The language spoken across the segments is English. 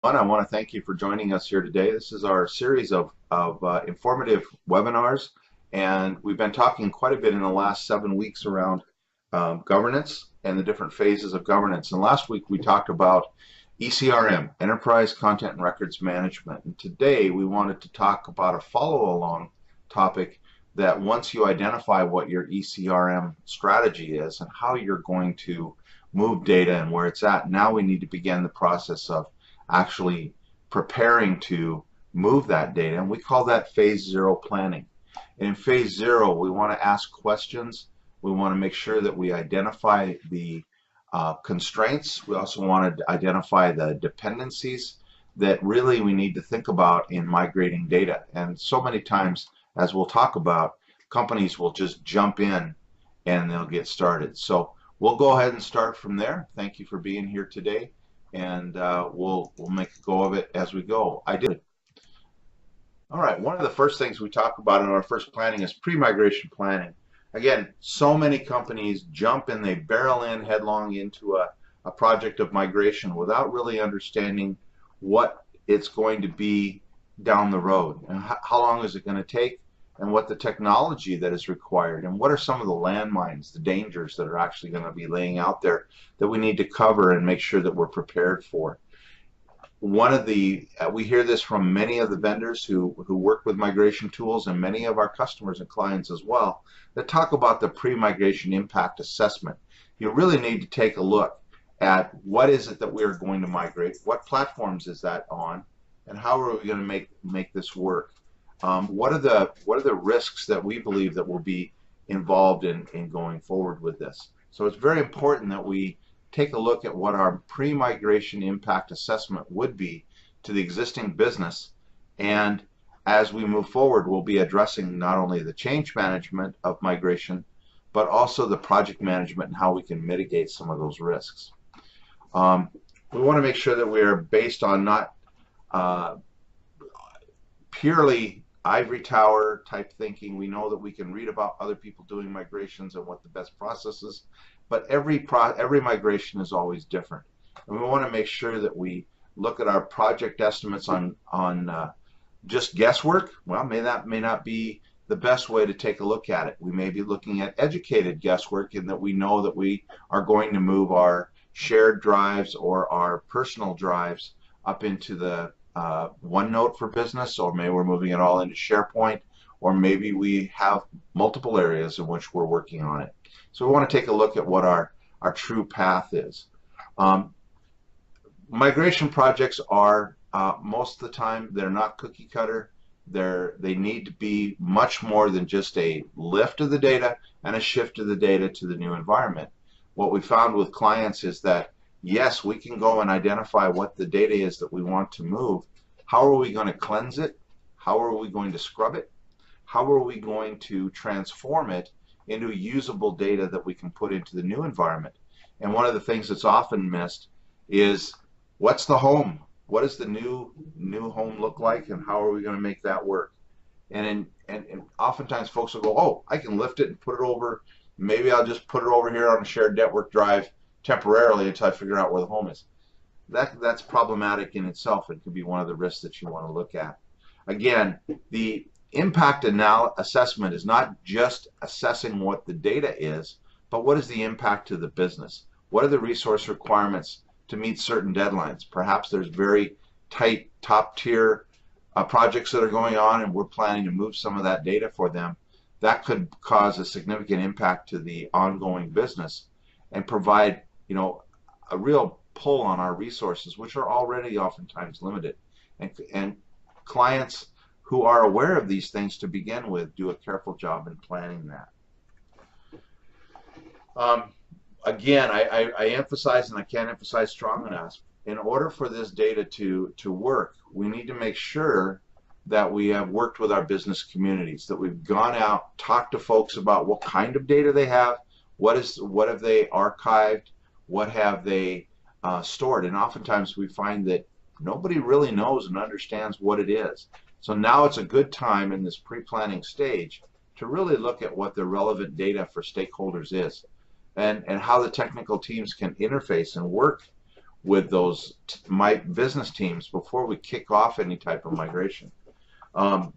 I want to thank you for joining us here today. This is our series of informative webinars, and we've been talking quite a bit in the last 7 weeks around governance and the different phases of governance. And last week we talked about ECRM, Enterprise Content and Records Management. And today we wanted to talk about a follow-along topic that once you identify what your ECRM strategy is and how you're going to move data and where it's at, now we need to begin the process of actually preparing to move that data, and we call that phase zero planning. And in phase zero, we want to ask questions. We want to make sure that we identify the constraints. We also want to identify the dependencies that really we need to think about in migrating data. And so many times, as we'll talk about, companies will just jump in and they'll get started. So we'll go ahead and start from there. Thank you for being here today, and we'll make a go of it as we go. All right, one of the first things we talk about in our first planning is pre-migration planning. Again, so many companies jump and they barrel in headlong into a project of migration without really understanding what it's going to be down the road, and how long is it going to take, and what the technology that is required, and what are some of the landmines, the dangers that are actually going to be laying out there that we need to cover and make sure that we're prepared for. One of the we hear this from many of the vendors who work with migration tools, and many of our customers and clients as well, that talk about the pre-migration impact assessment. You really need to take a look at what is it that we are going to migrate, what platforms is that on, and how are we going to make this work. What are the risks that we believe that will be involved in going forward with this? So it's very important that we take a look at what our pre-migration impact assessment would be to the existing business, and as we move forward, we'll be addressing not only the change management of migration, but also the project management and how we can mitigate some of those risks. We want to make sure that we are based on not purely ivory tower type thinking. We know that we can read about other people doing migrations and what the best process is, but every migration is always different, and we want to make sure that we look at our project estimates on just guesswork. Well, that may not be the best way to take a look at it. We may be looking at educated guesswork in that we know that we are going to move our shared drives or our personal drives up into the OneNote for Business, or maybe we're moving it all into SharePoint, or maybe we have multiple areas in which we're working on it. So we want to take a look at what our true path is. Migration projects are, most of the time, they're not cookie cutter. They need to be much more than just a lift of the data and a shift of the data to the new environment. What we found with clients is that yes, we can go and identify what the data is that we want to move. How are we going to cleanse it? How are we going to scrub it? How are we going to transform it into usable data that we can put into the new environment? And one of the things that's often missed is, what's the home? What does the new home look like, and how are we going to make that work? And oftentimes folks will go, oh, I can lift it and put it over. Maybe I'll just put it over here on a shared network drive temporarily until I figure out where the home is. That's problematic in itself. It could be one of the risks that you want to look at. Again, the impact assessment is not just assessing what the data is, but what is the impact to the business? What are the resource requirements to meet certain deadlines? Perhaps there's very tight top tier projects that are going on, and we're planning to move some of that data for them. That could cause a significant impact to the ongoing business and provide, a real pull on our resources, which are already oftentimes limited. And clients who are aware of these things to begin with do a careful job in planning that. Again, I emphasize, and I can't emphasize strong enough, in order for this data to work, we need to make sure that we have worked with our business communities, that we've gone out, talked to folks about what kind of data they have, what have they archived, what have they stored. And oftentimes we find that nobody really knows and understands what it is. So now it's a good time in this pre-planning stage to really look at what the relevant data for stakeholders is, and how the technical teams can interface and work with those my business teams before we kick off any type of migration. Um,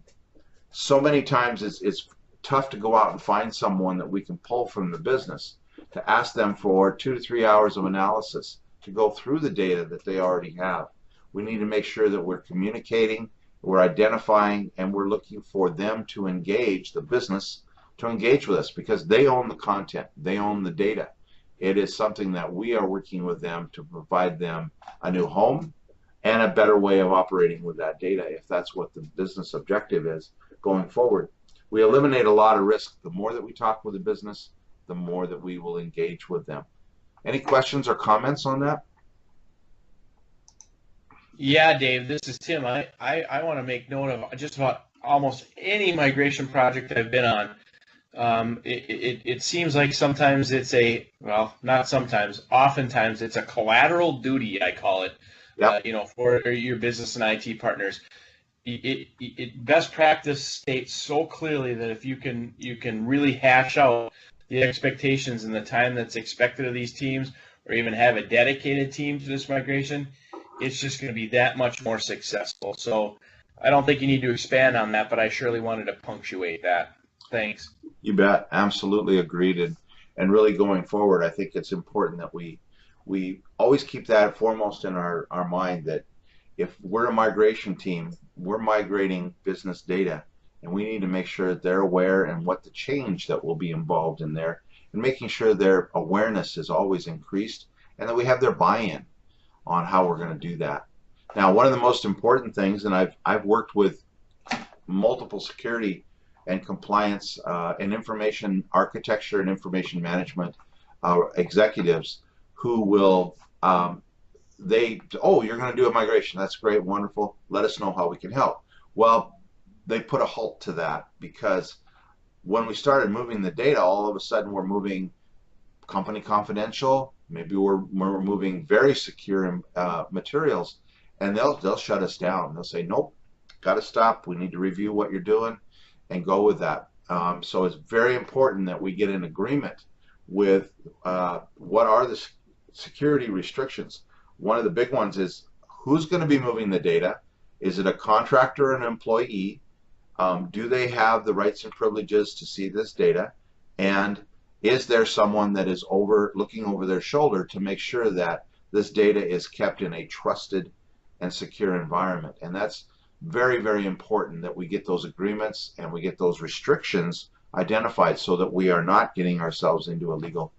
so many times it's tough to go out and find someone that we can pull from the business to ask them for 2 to 3 hours of analysis to go through the data that they already have. We need to make sure that we're communicating, we're identifying, and we're looking for them to engage, the business to engage with us, because they own the content, they own the data. It is something that we are working with them to provide them a new home and a better way of operating with that data, if that's what the business objective is going forward. We eliminate a lot of risk. The more that we talk with the business, the more that we will engage with them. Any questions or comments on that? Yeah, Dave, this is Tim. I want to make note of just about almost any migration project I've been on. It seems like sometimes it's well, not sometimes, oftentimes it's a collateral duty, I call it, Yep. for your business and IT partners. Best practice states so clearly that if you can really hash out the expectations and the time that's expected of these teams, or even have a dedicated team to this migration, it's just going to be that much more successful. So I don't think you need to expand on that, but I surely wanted to punctuate that. Thanks. You bet. Absolutely agreed. And really going forward, I think it's important that we always keep that foremost in our mind, that if we're a migration team, we're migrating business data, and we need to make sure that they're aware and what the change that will be involved in there, and making sure their awareness is always increased, and that we have their buy-in on how we're going to do that. Now, one of the most important things, and I've worked with multiple security and compliance and information architecture and information management executives who will you're going to do a migration, that's great, wonderful, let us know how we can help. Well, they put a halt to that, because when we started moving the data, all of a sudden we're moving company confidential, maybe we're moving very secure materials, and they'll shut us down. They'll say, nope, got to stop, we need to review what you're doing and go with that. So it's very important that we get an agreement with what are the security restrictions. One of the big ones is who's going to be moving the data. Is it a contractor or an employee? Do they have the rights and privileges to see this data? And is there someone that is looking over their shoulder to make sure that this data is kept in a trusted and secure environment? And that's very, very important, that we get those agreements and we get those restrictions identified, so that we are not getting ourselves into a legal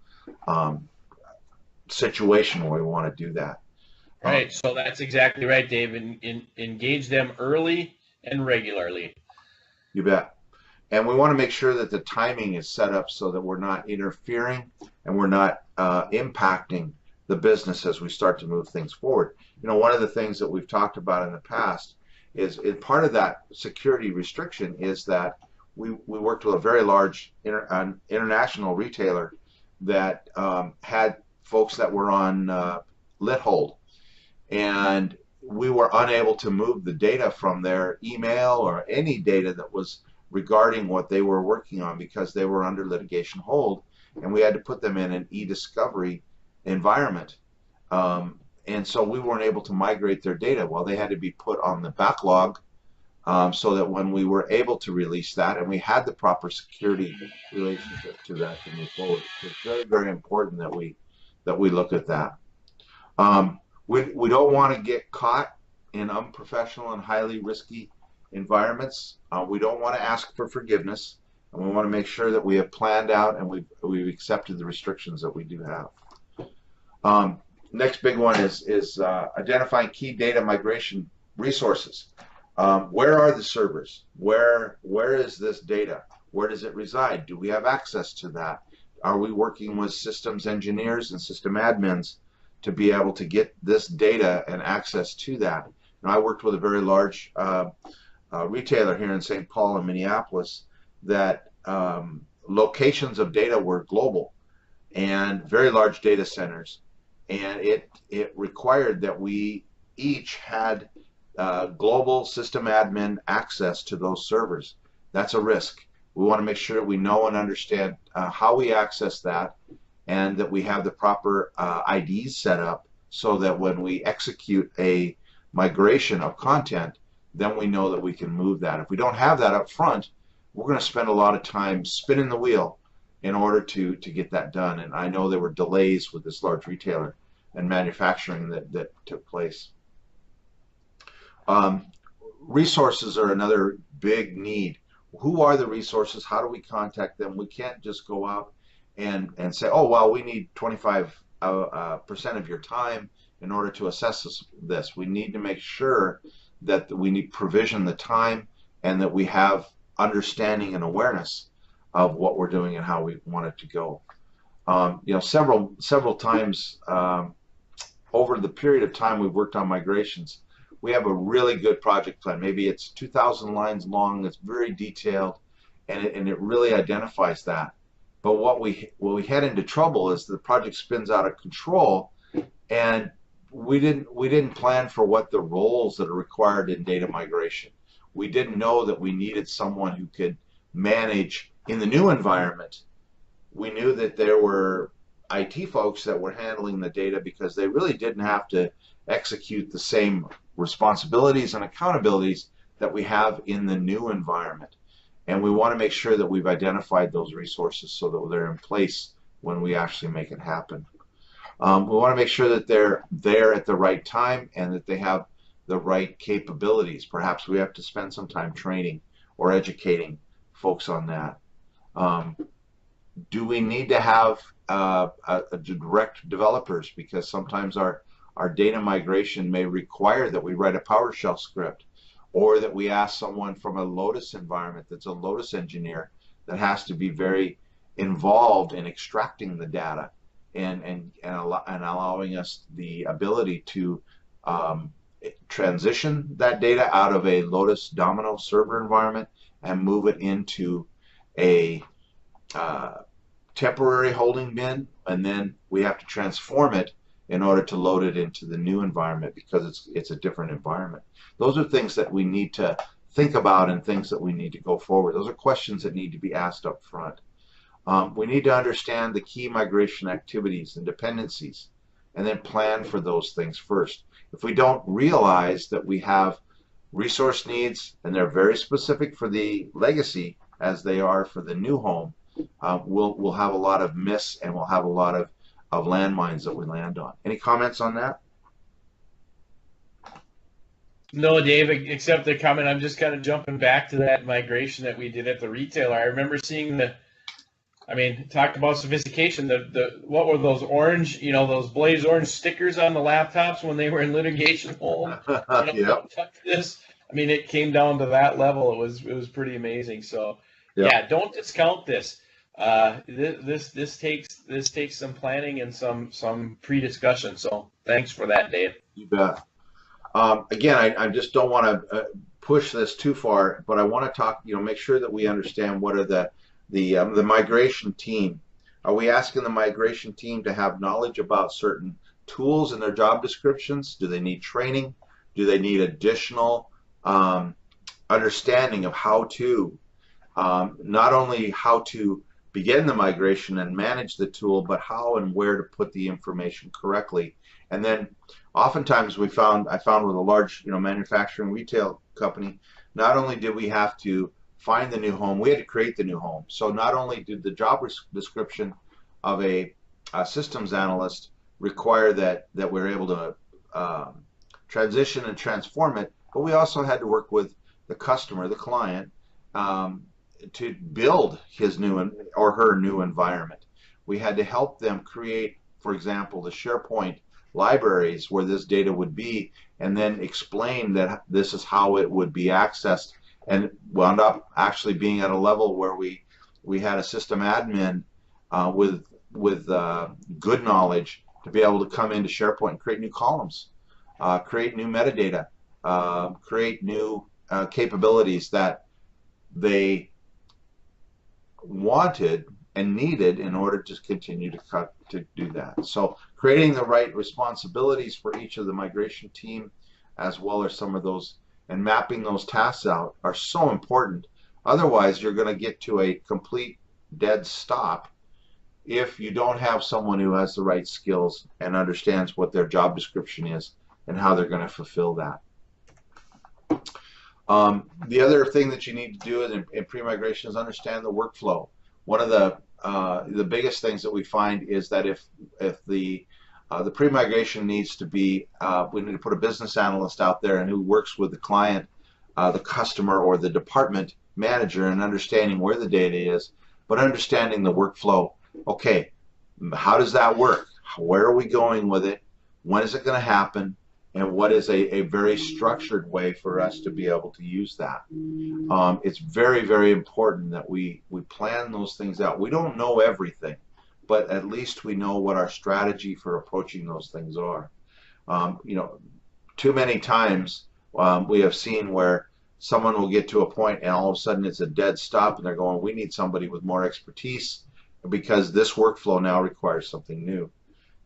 situation where we want to do that. Right. So that's exactly right, Dave. Engage them early and regularly. You bet. And we want to make sure that the timing is set up so that we're not interfering and we're not impacting the business as we start to move things forward. One of the things that we've talked about in the past is part of that security restriction is that we worked with a very large international retailer that had folks that were on lit hold, and we were unable to move the data from their email or any data that was regarding what they were working on, because they were under litigation hold, and we had to put them in an e-discovery environment. And so we weren't able to migrate their data. Well, they had to be put on the backlog so that when we were able to release that, and we had the proper security relationship to that to move forward. So it's very, very important that we look at that. We don't want to get caught in unprofessional and highly risky environments. We don't want to ask for forgiveness, and we want to make sure that we have planned out and we've accepted the restrictions that we do have. Next big one is identifying key data migration resources. Where are the servers? Where is this data? Where does it reside? Do we have access to that? Are we working with systems engineers and system admins to be able to get this data and access to that? I worked with a very large retailer here in St. Paul and Minneapolis that locations of data were global and very large data centers, and it required that we each had global system admin access to those servers. That's a risk. We want to make sure that we know and understand how we access that, and that we have the proper IDs set up so that when we execute a migration of content, then we know that we can move that. If we don't have that up front, we're going to spend a lot of time spinning the wheel in order to get that done. And I know there were delays with this large retailer and manufacturing that took place. Resources are another big need. Who are the resources? How do we contact them? We can't just go out and say, oh, well, we need 25% of your time in order to assess this. We need to make sure that we need provision the time and that we have understanding and awareness of what we're doing and how we want it to go. Several times over the period of time we've worked on migrations, we have a really good project plan. Maybe it's 2,000 lines long. It's very detailed, and it really identifies that. But what we head into trouble is the project spins out of control, and we didn't plan for what the roles that are required in data migration. We didn't know that we needed someone who could manage in the new environment. We knew that there were IT folks that were handling the data because they really didn't have to execute the same responsibilities and accountabilities that we have in the new environment. And we want to make sure that we've identified those resources so that they're in place when we actually make it happen. We want to make sure that they're there at the right time and that they have the right capabilities. Perhaps we have to spend some time training or educating folks on that. Do we need to have direct developers? Because sometimes our data migration may require that we write a PowerShell script, or that we ask someone from a Lotus environment that's a Lotus engineer that has to be very involved in extracting the data and allowing us the ability to transition that data out of a Lotus Domino server environment and move it into a temporary holding bin, and then we have to transform it in order to load it into the new environment because it's a different environment. Those are things that we need to think about and things that we need to go forward. Those are questions that need to be asked up front. We need to understand the key migration activities and dependencies and then plan for those things first. If we don't realize that we have resource needs and they're very specific for the legacy as they are for the new home, we'll have a lot of miss and we'll have a lot of landmines that we land on. Any comments on that? No, Dave, except the comment, I'm just kind of jumping back to that migration that we did at the retailer. I remember seeing talk about sophistication. What were those orange, those blaze orange stickers on the laptops when they were in litigation hold? Yep. It came down to that level. It was pretty amazing. So yeah, don't discount this. This takes some planning and some pre-discussion. So thanks for that, Dave. You bet. Again, I just don't want to push this too far, but I want to talk. Make sure that we understand what are the migration team. Are we asking the migration team to have knowledge about certain tools in their job descriptions? Do they need training? Do they need additional understanding of how to not only how to begin the migration and manage the tool, but how and where to put the information correctly? And then oftentimes I found with a large manufacturing retail company, not only did we have to find the new home, we had to create the new home. So not only did the job description of a systems analyst require that we're able to transition and transform it, but we also had to work with the customer, the client, to build his new or her new environment. We had to help them create, for example, the SharePoint libraries where this data would be, and then explain that this is how it would be accessed, and wound up actually being at a level where we had a system admin with good knowledge to be able to come into SharePoint and create new columns, create new metadata, create new capabilities that they wanted and needed in order to continue to do that. So creating the right responsibilities for each of the migration team, as well as some of those, and mapping those tasks out, are so important. Otherwise, you're going to get to a complete dead stop if you don't have someone who has the right skills and understands what their job description is and how they're going to fulfill that. The other thing that you need to do in pre-migration is understand the workflow. One of the biggest things that we find is that if the pre-migration needs to be, we need to put a business analyst out there and who works with the client, the customer, or the department manager and understanding where the data is, but understanding the workflow. Okay, how does that work? Where are we going with it? When is it going to happen? And what is a very structured way for us to be able to use that? It's very, very important that we plan those things out. We don't know everything, but at least we know what our strategy for approaching those things are. You know, too many times we have seen where someone will get to a point and all of a sudden it's a dead stop and they're going, we need somebody with more expertise because this workflow now requires something new.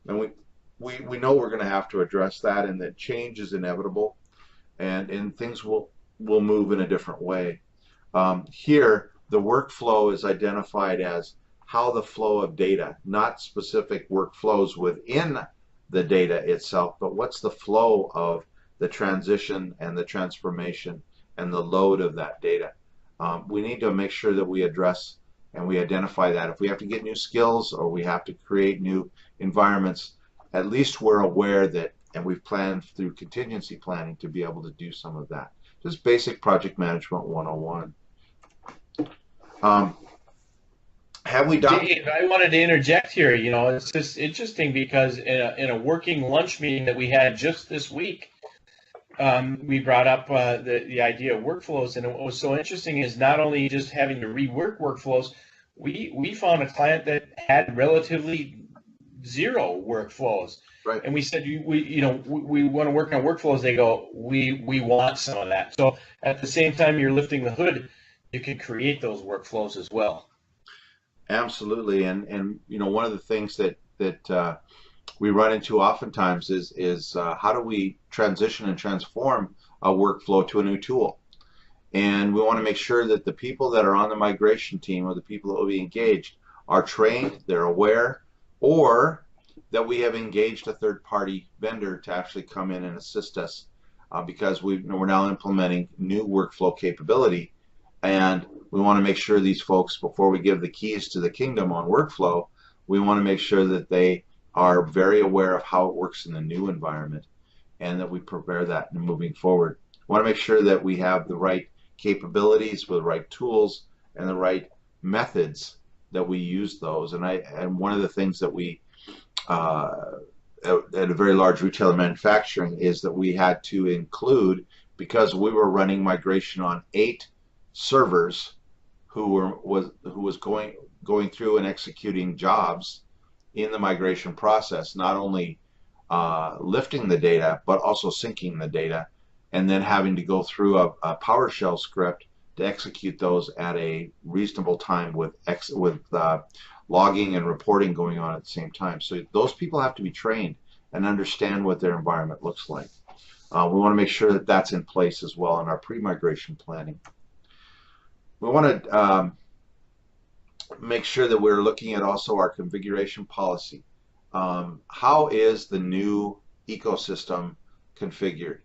And we know we're going to have to address that, and that change is inevitable, and things will move in a different way. Here, the workflow is identified as how the flow of data, not specific workflows within the data itself, but what's the flow of the transition and the transformation and the load of that data. We need to make sure that we address and we identify that. If we have to get new skills or we have to create new environments, at least we're aware that, and we've planned through contingency planning to be able to do some of that. Just basic project management 101. Have we done? Dave, I wanted to interject here. You know, it's just interesting because in a working lunch meeting that we had just this week, we brought up the idea of workflows, and what was so interesting is not only just having to rework workflows, we found a client that had relatively zero workflows. Right. And we said, we want to work on workflows. They go, we want some of that. So at the same time you're lifting the hood, you can create those workflows as well. Absolutely. And you know, one of the things that we run into oftentimes is how do we transition and transform a workflow to a new tool? And we want to make sure that the people that are on the migration team or the people that will be engaged are trained, they're aware, or that we have engaged a third-party vendor to actually come in and assist us because we're now implementing new workflow capability, and we want to make sure these folks, before we give the keys to the kingdom on workflow, we want to make sure that they are very aware of how it works in the new environment and that we prepare that moving forward. We want to make sure that we have the right capabilities with the right tools and the right methods that we use those. And one of the things that we at a very large retailer manufacturing is that we had to include, because we were running migration on 8 servers who was going through and executing jobs in the migration process, not only lifting the data but also syncing the data, and then having to go through a PowerShell script to execute those at a reasonable time with logging and reporting going on at the same time. So those people have to be trained and understand what their environment looks like. We want to make sure that that's in place as well in our pre-migration planning. We want to make sure that we're looking at also our configuration policy. How is the new ecosystem configured?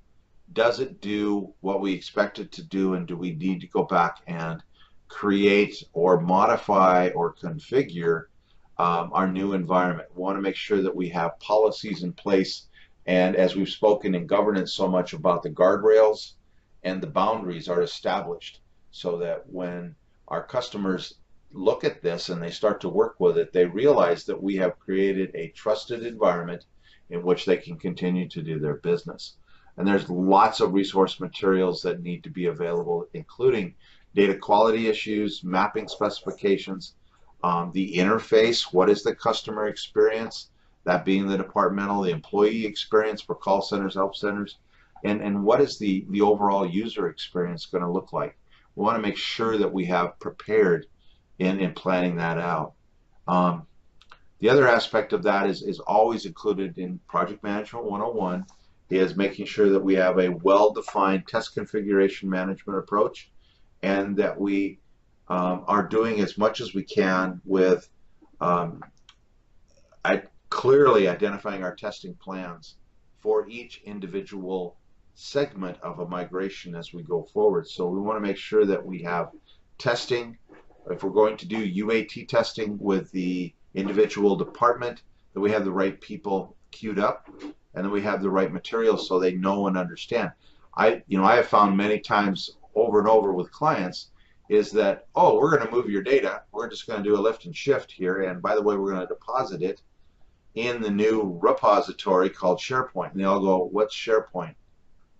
Does it do what we expect it to do, and do we need to go back and create or modify or configure our new environment? We want to make sure that we have policies in place, and as we've spoken in governance so much about the guardrails and the boundaries are established, so that when our customers look at this and they start to work with it, they realize that we have created a trusted environment in which they can continue to do their business. And there's lots of resource materials that need to be available, including data quality issues, mapping specifications, the interface, what is the customer experience, that being the departmental, the employee experience for call centers, help centers, and what is the overall user experience going to look like. We want to make sure that we have prepared in planning that out. The other aspect of that is always included in Project Management 101 is making sure that we have a well-defined test configuration management approach, and that we are doing as much as we can with clearly identifying our testing plans for each individual segment of a migration as we go forward. So we want to make sure that we have testing. If we're going to do UAT testing with the individual department, that we have the right people queued up and that we have the right materials so they know and understand. I have found many times over and over with clients is that, oh, we're going to move your data. We're just going to do a lift and shift here. And by the way, we're going to deposit it in the new repository called SharePoint. And they all go, what's SharePoint?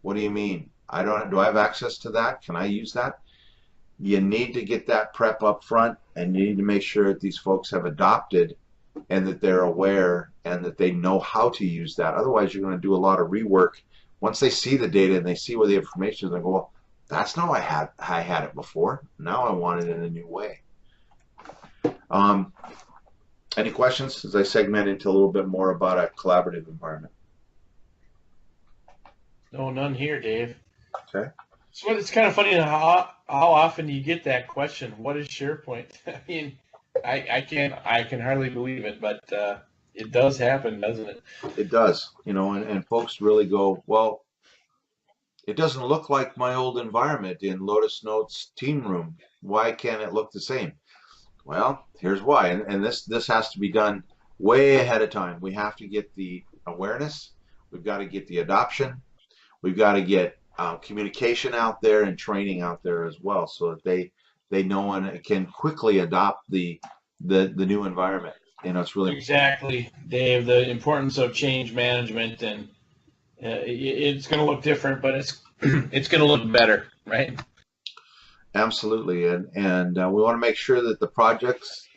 What do you mean? Do I have access to that? Can I use that? You need to get that prep up front, and you need to make sure that these folks have adopted and that they're aware and that they know how to use that. Otherwise, you're going to do a lot of rework. Once they see the data and they see where the information is, they go, well, that's not how I had it before. Now I want it in a new way. Any questions as I segment into a little bit more about a collaborative environment? No, none here, Dave. Okay. So it's kind of funny how often you get that question. What is SharePoint? I mean, I can hardly believe it, but it does happen, doesn't it? It does, and folks really go, well, it doesn't look like my old environment in Lotus Notes Team Room. Why can't it look the same? Well, here's why, and this has to be done way ahead of time. We have to get the awareness. We've got to get the adoption. We've got to get communication out there and training out there as well, so that they know and can quickly adopt the new environment. It's really exactly, Dave. The importance of change management, and it's going to look different, but it's it's going to look better, right? Absolutely, and we want to make sure that the projects,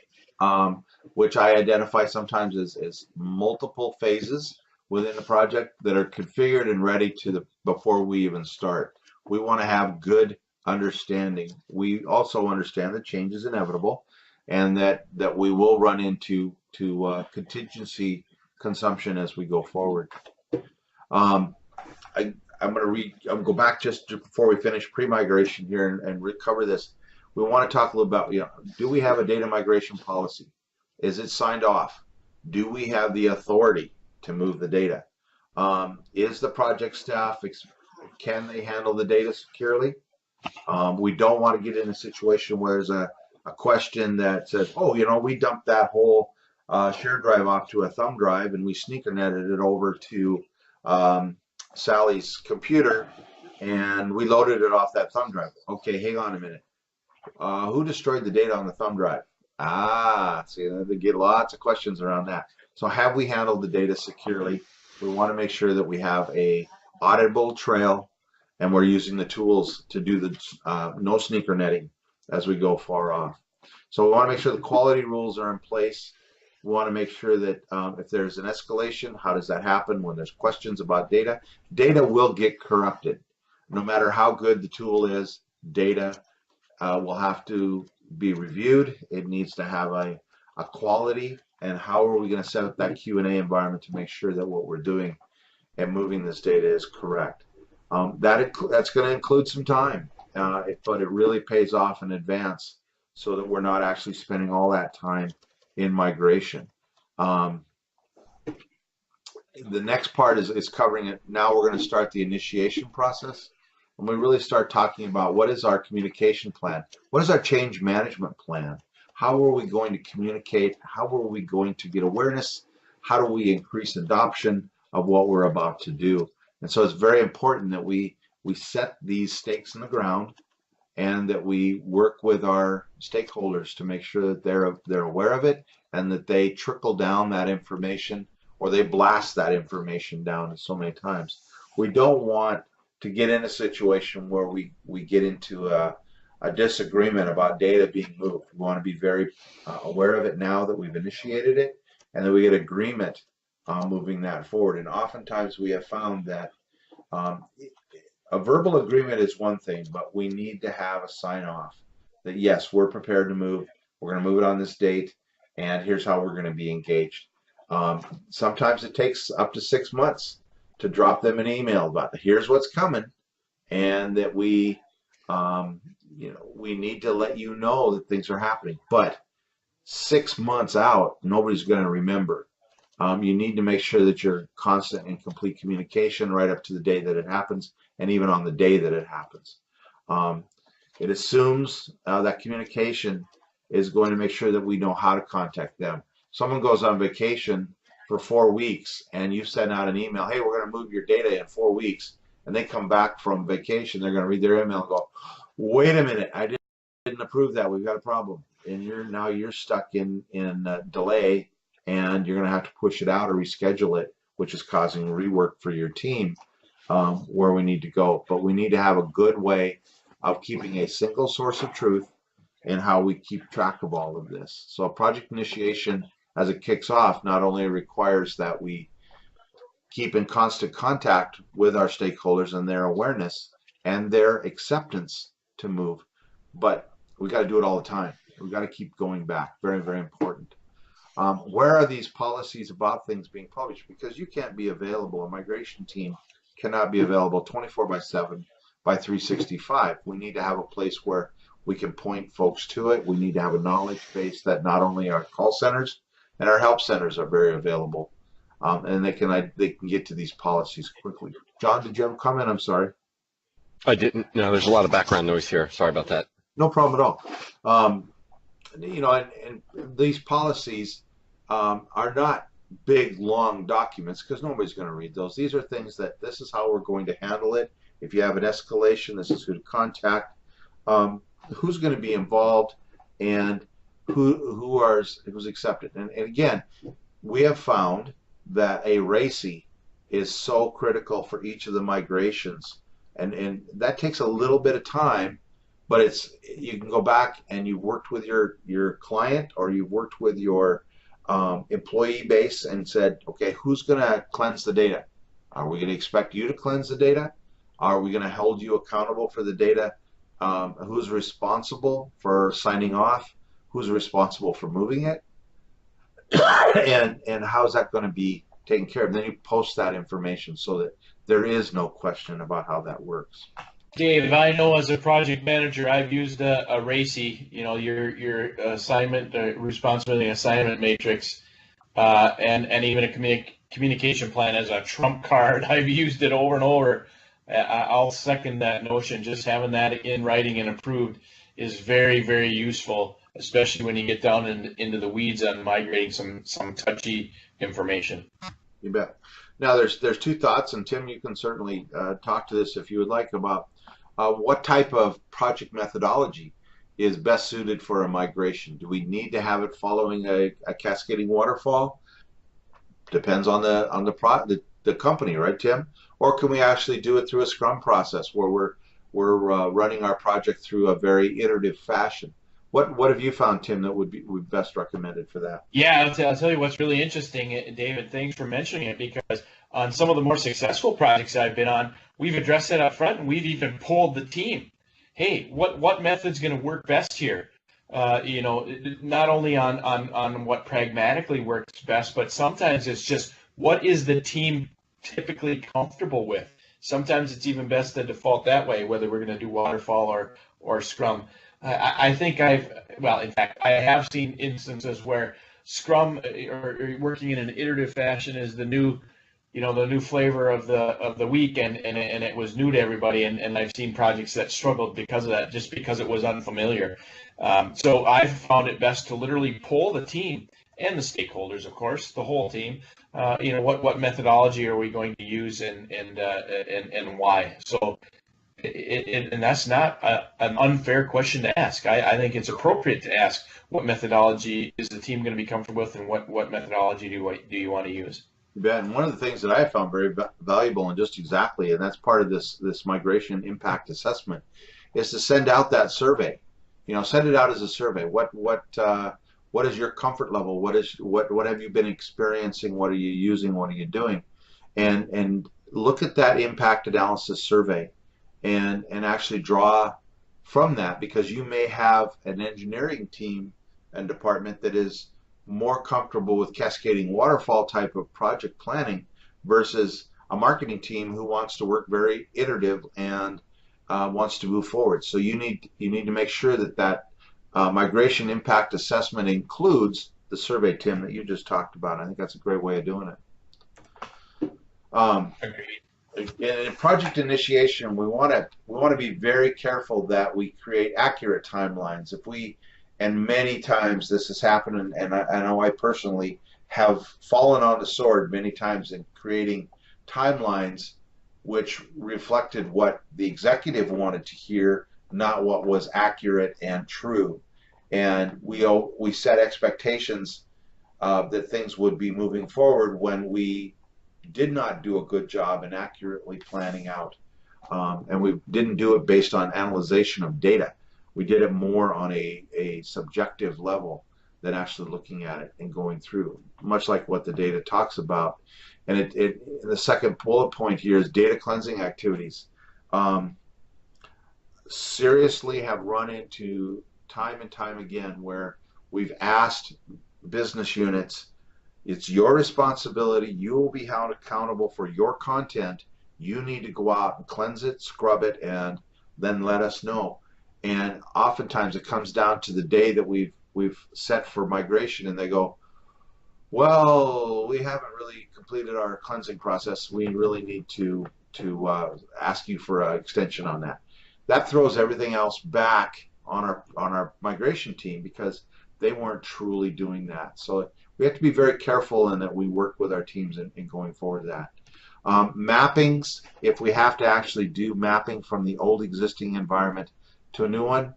which I identify sometimes as multiple phases within the project, that are configured and ready before we even start. We want to have good understanding. We also understand that change is inevitable, and that we will run into contingency consumption as we go forward. I'm going to go back just before we finish pre-migration here and recover this. We want to talk a little about, do we have a data migration policy? Is it signed off? Do we have the authority to move the data? Is the project staff, can they handle the data securely? We don't want to get in a situation where there's a question that says, oh, we dumped that whole shared drive off to a thumb drive and we sneaker netted it over to Sally's computer and we loaded it off that thumb drive. Okay, hang on a minute. Who destroyed the data on the thumb drive? See, they get lots of questions around that. So have we handled the data securely? We want to make sure that we have a auditable trail and we're using the tools to do the no sneaker netting as we go far off. So we want to make sure the quality rules are in place. We want to make sure that if there's an escalation, how does that happen when there's questions about data? Data will get corrupted. No matter how good the tool is, data will have to be reviewed. It needs to have a quality, and how are we going to set up that Q&A environment to make sure that what we're doing and moving this data is correct. That's going to include some time, but it really pays off in advance so that we're not actually spending all that time in migration. The next part is covering it. Now we're going to start the initiation process, and we really start talking about what is our communication plan, what is our change management plan, how are we going to communicate, how are we going to get awareness, how do we increase adoption of what we're about to do. And so it's very important that we set these stakes in the ground and that we work with our stakeholders to make sure that they're aware of it and that they trickle down that information or they blast that information down so many times. We don't want to get in a situation where we get into a disagreement about data being moved. We want to be very aware of it now that we've initiated it and that we get agreement moving that forward. And oftentimes we have found that a verbal agreement is one thing, but we need to have a sign off that yes, we're prepared to move, we're going to move it on this date, and here's how we're going to be engaged. Sometimes it takes up to 6 months to drop them an email about here's what's coming, and that we need to let you know that things are happening. But 6 months out, nobody's going to remember. You need to make sure that you're constant and complete communication right up to the day that it happens, and even on the day that it happens. Um, it assumes that communication is going to make sure that we know how to contact them. Someone goes on vacation for 4 weeks, and you send out an email, hey, we're going to move your data in 4 weeks, and they come back from vacation, they're going to read their email and go, wait a minute, I didn't approve that. We've got a problem, and you're stuck in delay, and you're going to have to push it out or reschedule it, which is causing rework for your team where we need to go. But we need to have a good way of keeping a single source of truth in how we keep track of all of this. So project initiation, as it kicks off, not only requires that we keep in constant contact with our stakeholders and their awareness and their acceptance to move, but we got to do it all the time. We got to keep going back. Very, very important. Where are these policies about things being published? Because you can't be available. A migration team cannot be available 24/7 by 365. We need to have a place where we can point folks to it. We need to have a knowledge base that not only our call centers and our help centers are very available, and they can get to these policies quickly. John, did you have a comment? I'm sorry. I didn't. No, there's a lot of background noise here. Sorry about that. No problem at all. And these policies are not big, long documents because nobody's going to read those. These are things that this is how we're going to handle it. If you have an escalation, this is who to contact, who's going to be involved, and who's accepted. And again, we have found that a RACI is so critical for each of the migrations, and that takes a little bit of time. But you can go back and you've worked with your client or you've worked with your employee base and said, okay, who's going to cleanse the data? Are we going to expect you to cleanse the data? Are we going to hold you accountable for the data? Who's responsible for signing off? Who's responsible for moving it? and how's that going to be taken care of? And then you post that information so that there is no question about how that works. Dave, I know as a project manager, I've used a RACI, your assignment, responsibility assignment matrix, and even a communication plan as a trump card. I've used it over and over. I'll second that notion. Just having that in writing and approved is very, very useful, especially when you get down into the weeds on migrating some touchy information. You bet. Now, there's two thoughts, and Tim, you can certainly talk to this if you would like, about what type of project methodology is best suited for a migration. Do we need to have it following a cascading waterfall? Depends on the company, right, Tim? Or can we actually do it through a Scrum process where we're running our project through a very iterative fashion? What have you found, Tim, that would be best recommended for that? Yeah, I'll tell you what's really interesting, David. Thanks for mentioning it, because on some of the more successful projects I've been on, we've addressed that up front, and we've even polled the team. Hey, what method's going to work best here? Not only on what pragmatically works best, but sometimes it's just what is the team typically comfortable with. Sometimes it's even best to default that way, whether we're going to do waterfall or Scrum. I think in fact, I have seen instances where Scrum or working in an iterative fashion is the new flavor of the week, and it was new to everybody, and I've seen projects that struggled because of that, just because it was unfamiliar. So I've found it best to literally poll the team and the stakeholders, of course, the whole team. What methodology are we going to use and why? So. And that's not an unfair question to ask. I think it's appropriate to ask what methodology is the team going to be comfortable with, and what methodology do you want to use? Yeah, and one of the things that I found very valuable, and just exactly, and that's part of this migration impact assessment, is to send out that survey. Send it out as a survey. What is your comfort level? What have you been experiencing? What are you using? What are you doing? And look at that impact analysis survey. And actually draw from that, because you may have an engineering team and department that is more comfortable with cascading waterfall type of project planning versus a marketing team who wants to work very iterative and wants to move forward. So you need to make sure that migration impact assessment includes the survey, Tim, that you just talked about. I think that's a great way of doing it. Um, Agreed. in project initiation, we want to be very careful that we create accurate timelines. And many times this has happened, and I know I personally have fallen on the sword many times in creating timelines which reflected what the executive wanted to hear, not what was accurate and true. And we set expectations that things would be moving forward when we did not do a good job in accurately planning out. And we didn't do it based on analyzation of data. We did it more on a subjective level than actually looking at it and going through, much like what the data talks about. And the second bullet point here is data cleansing activities. Seriously have run into time and time again where we've asked business units, it's your responsibility. You will be held accountable for your content. You need to go out and cleanse it, scrub it, and then let us know. And oftentimes it comes down to the day that we've set for migration, and they go, well, we haven't really completed our cleansing process. We really need to ask you for an extension on that. That throws everything else back on our migration team because they weren't truly doing that. So we have to be very careful in that we work with our teams in going forward to that. Mappings, if we have to actually do mapping from the old existing environment to a new one,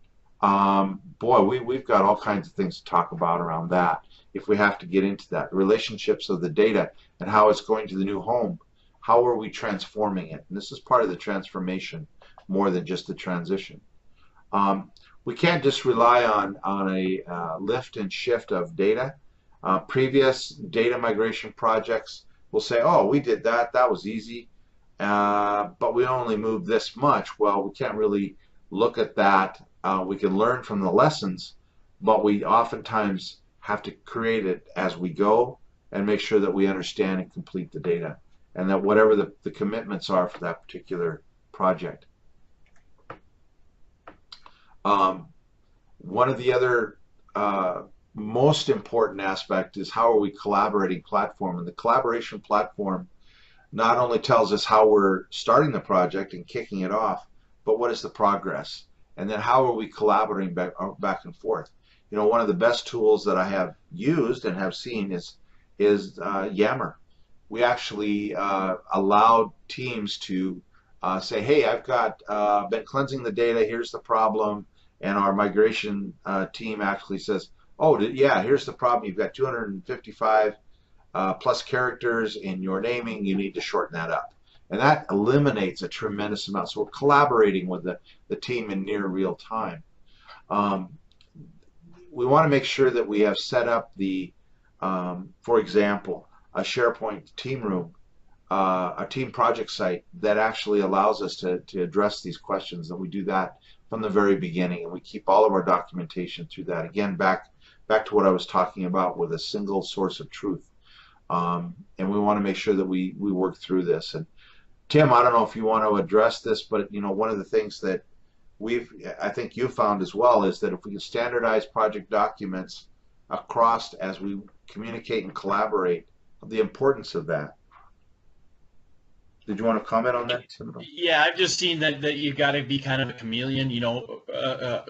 boy, we've got all kinds of things to talk about around that. If we have to get into that, relationships of the data and how it's going to the new home, how are we transforming it? And this is part of the transformation more than just the transition. We can't just rely on a lift and shift of data. Previous data migration projects will say, oh, we did that, that was easy, but we only moved this much. Well, we can't really look at that. We can learn from the lessons, but we oftentimes have to create it as we go and make sure that we understand and complete the data, and that whatever the commitments are for that particular project. One of the other most important aspect is how are we collaborating platform, and the collaboration platform not only tells us how we're starting the project and kicking it off, but what is the progress, and then how are we collaborating back and forth. You know, one of the best tools that I have used and have seen is Yammer. We actually allowed teams to say, hey, I've got been cleansing the data, here's the problem, and our migration team actually says, oh, yeah, here's the problem. You've got 255 plus characters in your naming. You need to shorten that up. And that eliminates a tremendous amount. So we're collaborating with the team in near real time. We want to make sure that we have set up the, for example, a SharePoint team room, a team project site that actually allows us to address these questions. And we do that from the very beginning, and we keep all of our documentation through that. Again, back to what I was talking about with a single source of truth. And we want to make sure that we work through this. And Tim, I don't know if you want to address this, but you know, one of the things that I think you found as well is that if we can standardize project documents across as we communicate and collaborate, the importance of that. Did you want to comment on that? Yeah, I've just seen that you've got to be kind of a chameleon. You know,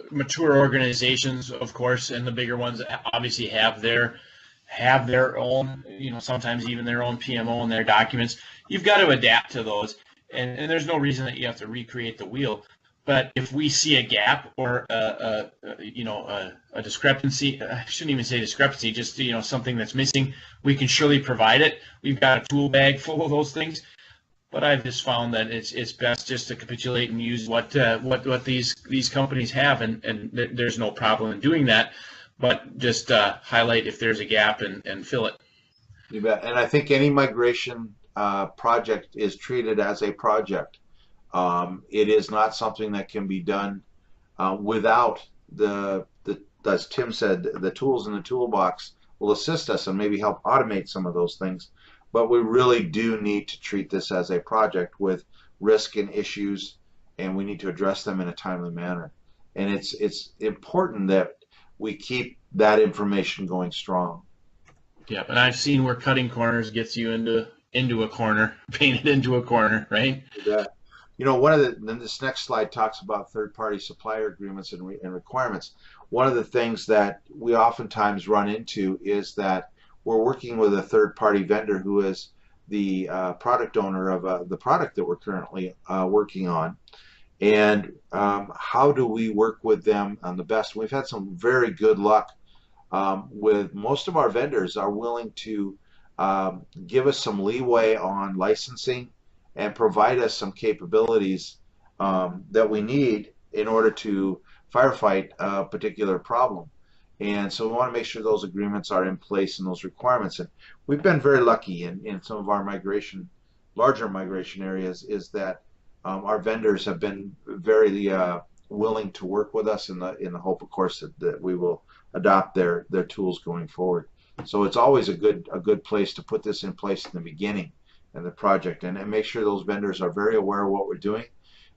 mature organizations, of course, and the bigger ones obviously have their own, you know, sometimes even their own PMO and their documents. You've got to adapt to those, and there's no reason that you have to recreate the wheel. But if we see a gap or a discrepancy, I shouldn't even say discrepancy, just, you know, something that's missing, we can surely provide it. We've got a tool bag full of those things. But I've just found that it's best just to capitulate and use what these companies have, and there's no problem in doing that. But just highlight if there's a gap and fill it. You bet. And I think any migration project is treated as a project. It is not something that can be done without as Tim said, the tools in the toolbox will assist us and maybe help automate some of those things. But we really do need to treat this as a project with risk and issues, and we need to address them in a timely manner. And it's important that we keep that information going strong. Yep, and I've seen where cutting corners gets you into a corner, painted into a corner, right? That. You know, one of the then this next slide talks about third-party supplier agreements and requirements. One of the things that we oftentimes run into is that we're working with a third-party vendor who is the product owner of the product that we're currently working on. And how do we work with them on the best? We've had some very good luck with most of our vendors are willing to give us some leeway on licensing and provide us some capabilities that we need in order to firefight a particular problem. And so we want to make sure those agreements are in place and those requirements. And we've been very lucky in some of our larger migration areas, is that our vendors have been very willing to work with us in the hope, of course, that we will adopt their tools going forward. So it's always a good place to put this in place in the beginning and the project, and make sure those vendors are very aware of what we're doing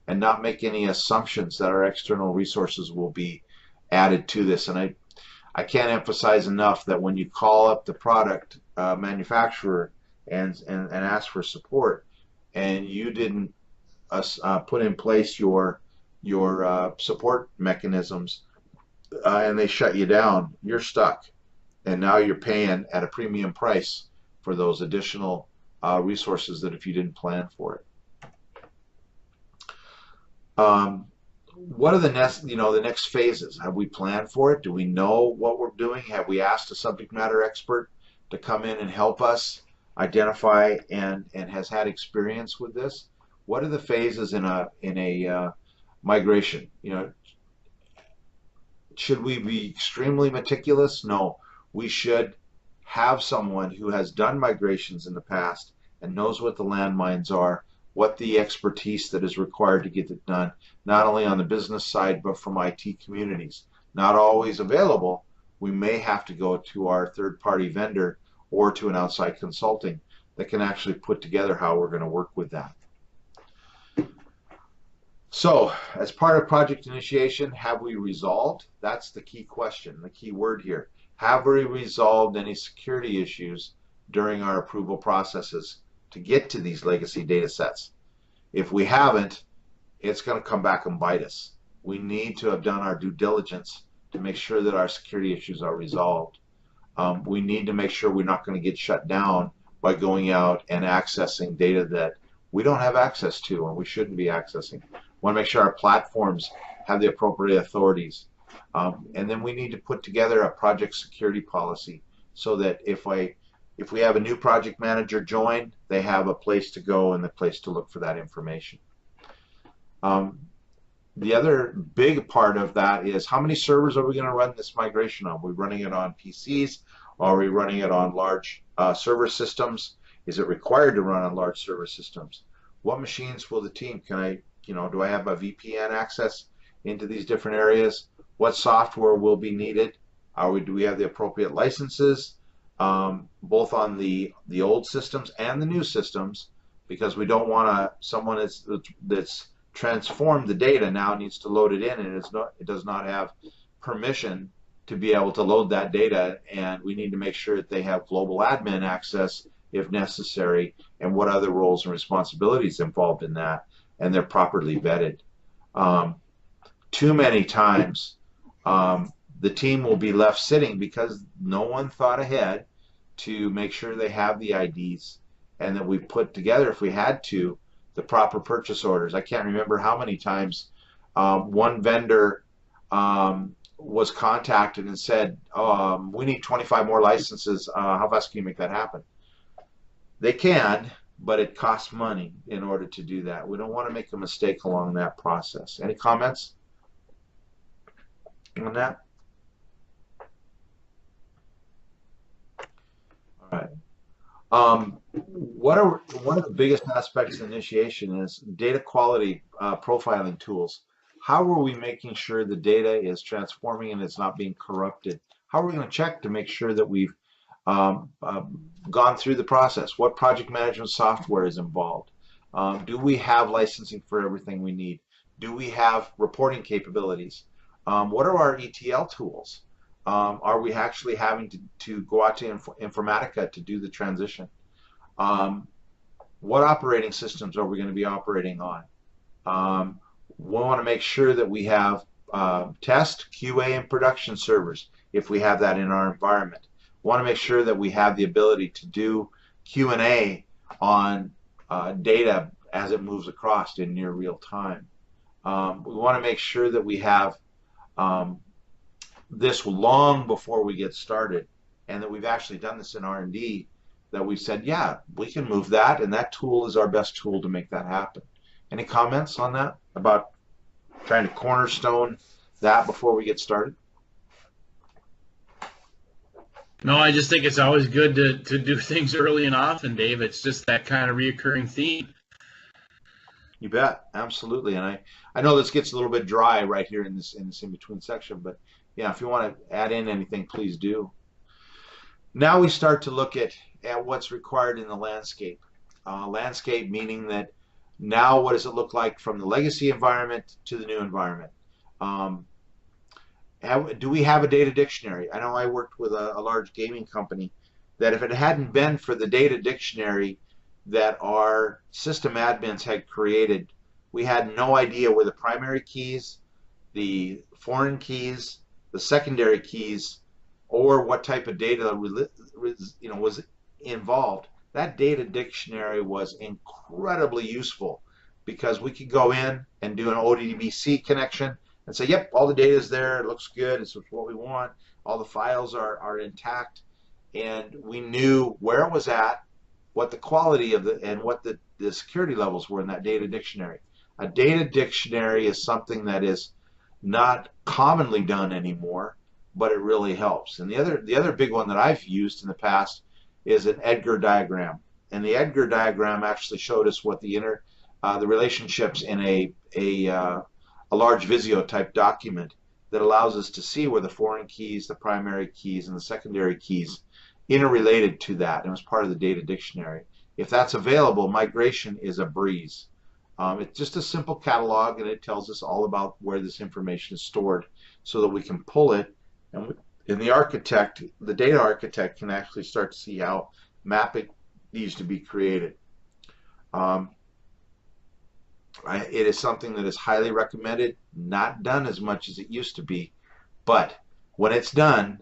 and not make any assumptions that our external resources will be added to this. And I can't emphasize enough that when you call up the product manufacturer and ask for support, and you didn't put in place your support mechanisms, and they shut you down, you're stuck, and now you're paying at a premium price for those additional resources that if you didn't plan for it. What are the next phases? Have we planned for it? Do we know what we're doing? Have we asked a subject matter expert to come in and help us identify and has had experience with this? What are the phases in a migration? Should we be extremely meticulous? No, we should have someone who has done migrations in the past and knows what the landmines are, what the expertise that is required to get it done, not only on the business side, but from IT communities. Not always available. We may have to go to our third-party vendor or to an outside consulting that can actually put together how we're going to work with that. So, as part of project initiation, have we resolved? That's the key question, the key word here. Have we resolved any security issues during our approval processes to get to these legacy data sets? If we haven't, it's going to come back and bite us. We need to have done our due diligence to make sure that our security issues are resolved. We need to make sure we're not going to get shut down by going out and accessing data that we don't have access to or we shouldn't be accessing. We want to make sure our platforms have the appropriate authorities. And then we need to put together a project security policy so that if we have a new project manager join, they have a place to go and a place to look for that information. The other big part of that is how many servers are we going to run this migration on? Are we running it on PCs? Are we running it on large server systems? Is it required to run on large server systems? What machines will the team, do I have a VPN access into these different areas? What software will be needed? Do we have the appropriate licenses, both on the old systems and the new systems? Because we don't want someone that's transformed the data now needs to load it in, and it does not have permission to be able to load that data, and we need to make sure that they have global admin access if necessary, and what other roles and responsibilities involved in that, and they're properly vetted. Too many times the team will be left sitting because no one thought ahead to make sure they have the IDs, and that we put together, if we had to, the proper purchase orders. I can't remember how many times one vendor was contacted and said, we need 25 more licenses. How fast can you make that happen? They can, but it costs money in order to do that. We don't want to make a mistake along that process. Any comments on that? All right. One of the biggest aspects of initiation is data quality profiling tools. How are we making sure the data is transforming and it's not being corrupted? How are we going to check to make sure that we've gone through the process? What project management software is involved? Do we have licensing for everything we need? Do we have reporting capabilities? What are our ETL tools? Are we actually having to go out to Informatica to do the transition? What operating systems are we going to be operating on? We want to make sure that we have test, QA, and production servers if we have that in our environment. We want to make sure that we have the ability to do Q&A on data as it moves across in near real time. We want to make sure that we have this long before we get started, and that we've actually done this in R&D, that we said, yeah, we can move that, and that tool is our best tool to make that happen. Any comments on that about trying to cornerstone that before we get started? No, I just think it's always good to do things early and often, Dave. It's just that kind of reoccurring theme. You bet, absolutely. And I know this gets a little bit dry right here in this in between section, but yeah, if you want to add in anything, please do. Now we start to look at what's required in the landscape. Landscape meaning that now what does it look like from the legacy environment to the new environment? Do we have a data dictionary? I know I worked with a large gaming company that if it hadn't been for the data dictionary that our system admins had created, we had no idea where the primary keys, the foreign keys, the secondary keys, or what type of data was involved. That data dictionary was incredibly useful because we could go in and do an ODBC connection and say, yep, all the data is there, it looks good, it's what we want, all the files are intact, and we knew where it was at, what the quality of and what the security levels were in that data dictionary. A data dictionary is something that is not commonly done anymore, but it really helps. And the other big one that I've used in the past is an Edgar diagram. And the Edgar diagram actually showed us what the relationships in a large Visio type document that allows us to see where the foreign keys, the primary keys, and the secondary keys interrelated to that, and it was part of the data dictionary. If that's available, migration is a breeze. It's just a simple catalog, and it tells us all about where this information is stored so that we can pull it, and the data architect can actually start to see how mapping needs to be created. It is something that is highly recommended, not done as much as it used to be, but when it's done,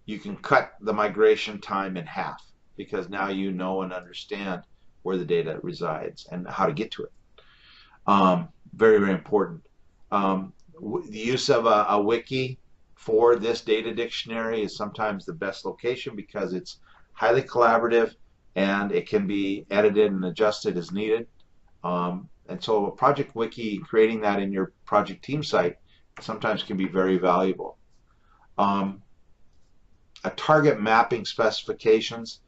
you can cut the migration time in half because now you know and understand where the data resides and how to get to it. Very, very important. The use of a wiki for this data dictionary is sometimes the best location because it's highly collaborative and it can be edited and adjusted as needed. And so a project wiki, creating that in your project team site sometimes can be very valuable. A target mapping specifications.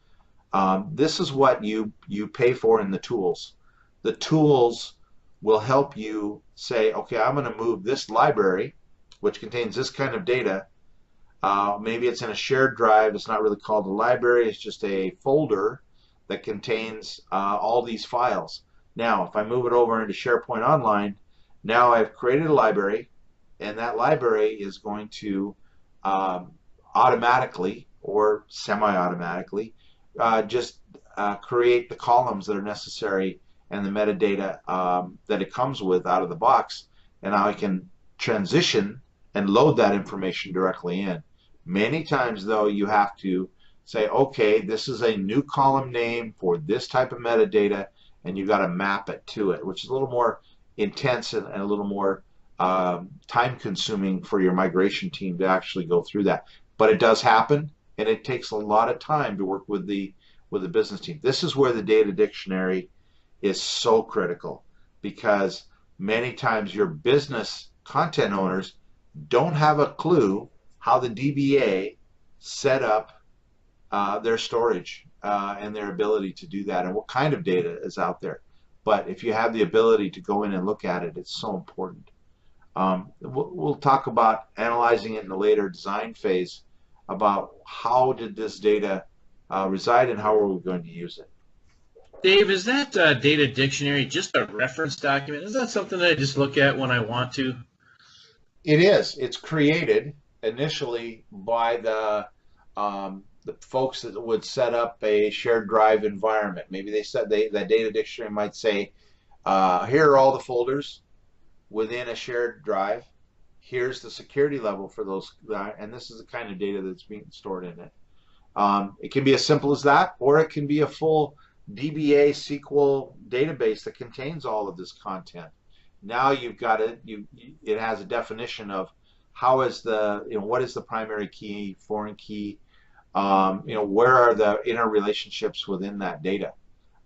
This is what you pay for in the tools. The tools will help you say, okay, I'm going to move this library, which contains this kind of data. Maybe it's in a shared drive. It's not really called a library. It's just a folder that contains all these files. Now, if I move it over into SharePoint Online, now I've created a library, and that library is going to automatically or semi-automatically just create the columns that are necessary and the metadata that it comes with out of the box, and now I can transition and load that information directly in. Many times, though, you have to say, okay, this is a new column name for this type of metadata, and you've got to map it to it, which is a little more intense and a little more time-consuming for your migration team to actually go through that. But it does happen, and it takes a lot of time to work with the business team. This is where the data dictionary is so critical, because many times your business content owners don't have a clue how the DBA set up their storage and their ability to do that and what kind of data is out there. But if you have the ability to go in and look at it, it's so important. We'll talk about analyzing it in the later design phase about how did this data reside and how are we going to use it. Dave, is that data dictionary just a reference document? Is that something that I just look at when I want to? It is. It's created initially by the folks that would set up a shared drive environment. Maybe that data dictionary might say, here are all the folders within a shared drive. Here's the security level for those, and this is the kind of data that's being stored in it. It can be as simple as that, or it can be a full DBA SQL database that contains all of this content. Now you've got it. It has a definition of how is what is the primary key, foreign key, where are the interrelationships within that data,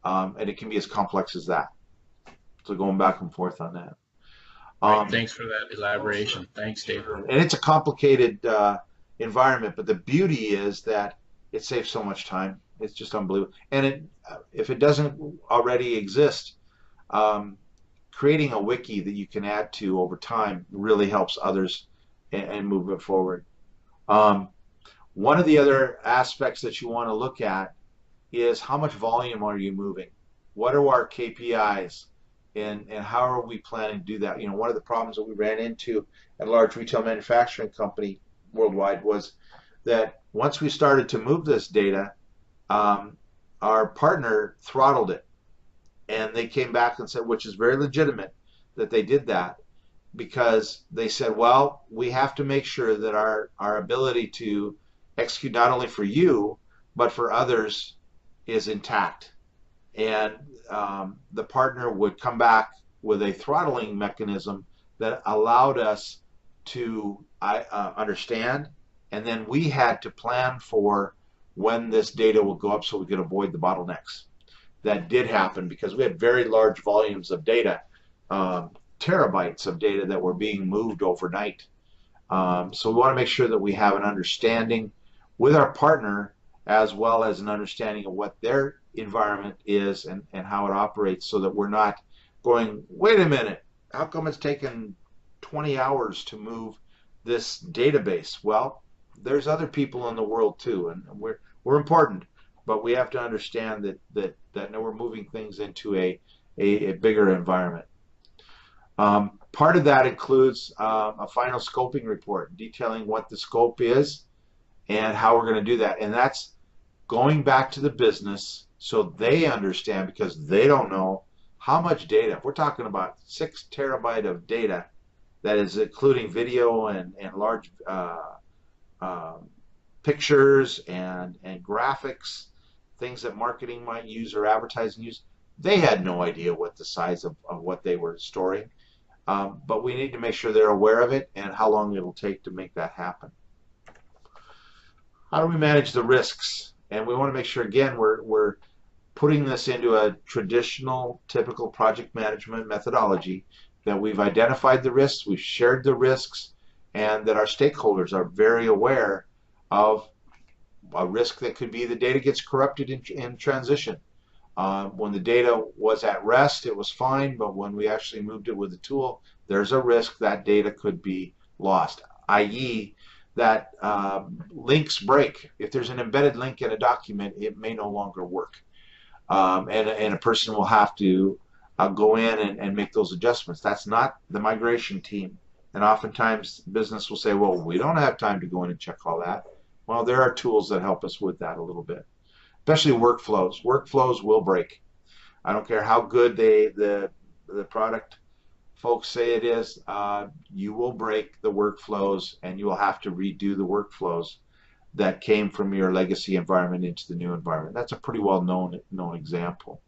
and it can be as complex as that. So going back and forth on that. Right, thanks for that elaboration. Thanks, Dave. And it's a complicated environment, but the beauty is that it saves so much time. It's just unbelievable. And if it doesn't already exist, creating a wiki that you can add to over time really helps others and move it forward. One of the other aspects that you want to look at is how much volume are you moving? What are our KPIs? And how are we planning to do that? One of the problems that we ran into at a large retail manufacturing company worldwide was that once we started to move this data, our partner throttled it. And they came back and said, which is very legitimate that they did that, because they said, well, we have to make sure that our ability to execute not only for you, but for others is intact. And the partner would come back with a throttling mechanism that allowed us to understand, and then we had to plan for when this data will go up so we could avoid the bottlenecks. That did happen because we had very large volumes of data, terabytes of data that were being moved overnight. So we want to make sure that we have an understanding with our partner, as well as an understanding of what their environment is and how it operates, so that we're not going, wait a minute, how come it's taken 20 hours to move this database? Well, there's other people in the world too, and we're important, but we have to understand that we're moving things into a bigger environment. Part of that includes a final scoping report detailing what the scope is and how we're going to do that, and that's going back to the business so they understand, because they don't know how much data. If we're talking about 6 terabyte of data, that is including video and large pictures and graphics, things that marketing might use or advertising use, they had no idea what the size of what they were storing. But we need to make sure they're aware of it and how long it'll take to make that happen. How do we manage the risks? And we want to make sure, again, we're putting this into a traditional, typical project management methodology, that we've identified the risks, we've shared the risks, and that our stakeholders are very aware of a risk that could be the data gets corrupted in transition. When the data was at rest, it was fine, but when we actually moved it with the tool, there's a risk that data could be lost, i.e., that links break. If there's an embedded link in a document, it may no longer work. And a person will have to go in and make those adjustments. That's not the migration team. And oftentimes business will say, well, we don't have time to go in and check all that. Well, there are tools that help us with that a little bit, especially workflows. Workflows will break. I don't care how good the product folks say it is, you will break the workflows, and you will have to redo the workflows that came from your legacy environment into the new environment. That's a pretty well known example.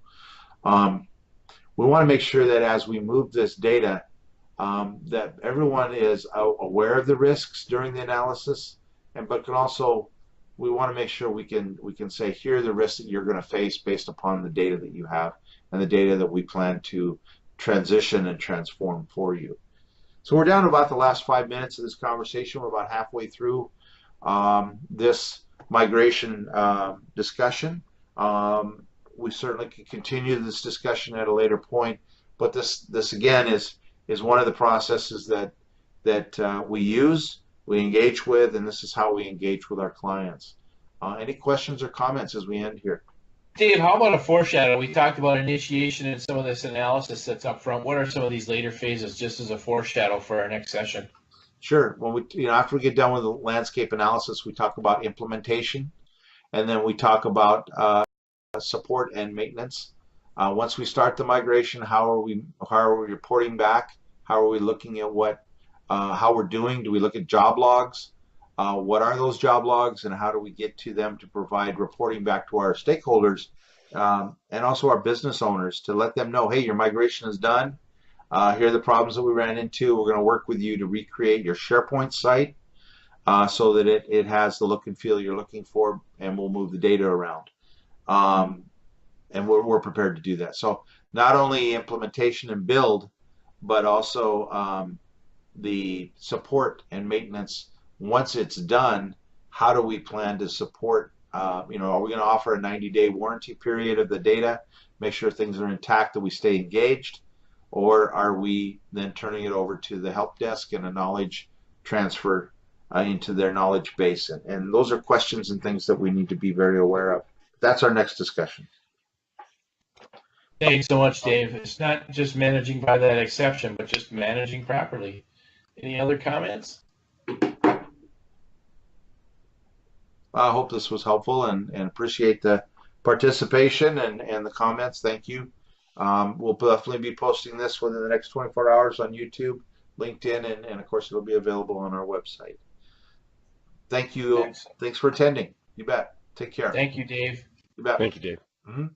We want to make sure that as we move this data, that everyone is aware of the risks during the analysis, but can also, we want to make sure we can say, here are the risks that you're going to face based upon the data that you have and the data that we plan to transition and transform for you. So we're down to about the last 5 minutes of this conversation. We're about halfway through this migration discussion. We certainly can continue this discussion at a later point, but this again is one of the processes that we use, we engage with, and this is how we engage with our clients. Any questions or comments as we end here? Dave, how about a foreshadow? We talked about initiation and some of this analysis that's up front. What are some of these later phases, just as a foreshadow for our next session? Sure. When after we get done with the landscape analysis, we talk about implementation, and then we talk about support and maintenance. Once we start the migration, how are we reporting back? How are we looking at how we're doing? Do we look at job logs? What are those job logs, and how do we get to them to provide reporting back to our stakeholders, and also our business owners, to let them know, hey, your migration is done. Here are the problems that we ran into. We're going to work with you to recreate your SharePoint site so that it has the look and feel you're looking for, and we'll move the data around. And we're prepared to do that. So not only implementation and build, but also the support and maintenance once it's done. How do we plan to support? Are we going to offer a 90-day warranty period of the data, make sure things are intact, that we stay engaged, or are we then turning it over to the help desk and a knowledge transfer into their knowledge base? And those are questions and things that we need to be very aware of. That's our next discussion. Thanks so much, Dave. It's not just managing by that exception, but just managing properly. Any other comments? I hope this was helpful, and appreciate the participation and the comments. Thank you. We'll definitely be posting this within the next 24 hours on YouTube, LinkedIn, and of course it'll be available on our website. Thank you. Excellent. Thanks for attending. You bet. Take care. Thank you, Dave. You bet. Thank you, Dave. Mhm.